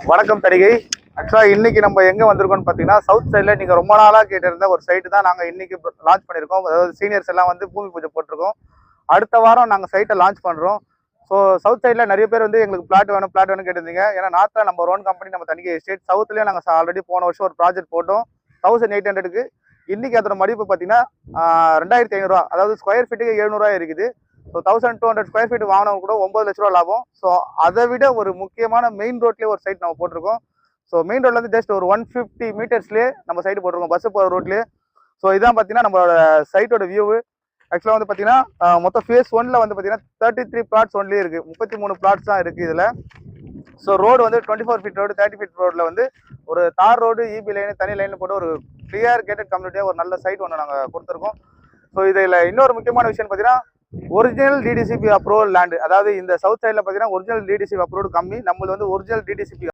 வணக்கம் தடிகை. ஆக்சுவலாக இன்னைக்கு நம்ம எங்கே வந்திருக்கோம்னு பார்த்தீங்கன்னா, சவுத் சைடில் நீங்கள் ரொம்ப நாளாக கேட்டிருந்த ஒரு சைட்டு தான் நாங்கள் இன்னைக்கு லான்ச் பண்ணியிருக்கோம். அதாவது சீனியர்ஸ் எல்லாம் வந்து பூமி பூஜை போட்டிருக்கோம். அடுத்த வாரம் நாங்கள் சைட்டை லான்ச் பண்ணுறோம். ஸோ சவுத் சைடில் நிறைய பேர் வந்து எங்களுக்கு பிளாட் வேணும் கேட்டிருந்தீங்க. ஏன்னா நார்த்தில் நம்ம ஓன் கம்பெனி நம்ம தனிகை எஸ்டேட். சவுத்துலேயும் நாங்கள் ஆல்ரெடி போன வருஷம் ஒரு ப்ராஜெக்ட் போட்டோம் 1800க்கு. இன்னைக்கு அதோட மதிப்பு பார்த்தீங்கன்னா 2500, அதாவது ஸ்கொயர் ஃபீட்டுக்கு 700 இருக்குது. ஸோ 1200 ஸ்கொயர் ஃபீட் வாங்கினவங்க கூட 9 லட்ச ரூபா லாபம். ஸோ அதை விட ஒரு முக்கியமான மெயின் ரோட்லேயே ஒரு சைட் நம்ம போட்டிருக்கோம். ஸோ மெயின் ரோட்லேருந்து ஜஸ்ட் ஒரு 150 மீட்டர்ஸ்லேயே நம்ம சைட்டு போட்டிருக்கோம், பஸ் போகிற ரோட்லேயே. ஸோ இதான் பார்த்தீங்கன்னா நம்மளோட சைட்டோட வியூ. ஆக்சுவலாக வந்து பார்த்தீங்கன்னா மொத்தம் ஃபேஸ் 1ல் வந்து பார்த்தீங்கன்னா 33 பிளாட்ஸ் ஒன்லேயே இருக்குது. 33 பிளாட்ஸ் தான் இருக்குது இதில். ஸோ ரோடு வந்து 24 ஃபீட் ரோடு, 30 ஃபீட் ரோடில் வந்து ஒரு தார் ரோடு, இபி லைனு, தனி லைன் போட்டு ஒரு கிளியர் கேட்டட் கம்யூனிட்டியாக ஒரு நல்ல சைட் ஒன்று நாங்கள் கொடுத்துருக்கோம். ஸோ இதில் இன்னொரு முக்கியமான விஷயம் பார்த்தீங்கன்னா, ஒரிஜினல் டிடிசிபி அப்ரூவல் லேண்டு. அதாவது இந்த சவுத் சைடில் பார்த்தீங்கன்னா ஒரிஜினல் டிடிசிபி அப்ரூவல் கம்மி, நம்மளுக்கு வந்து ஒரிஜினல் டிடிசிபி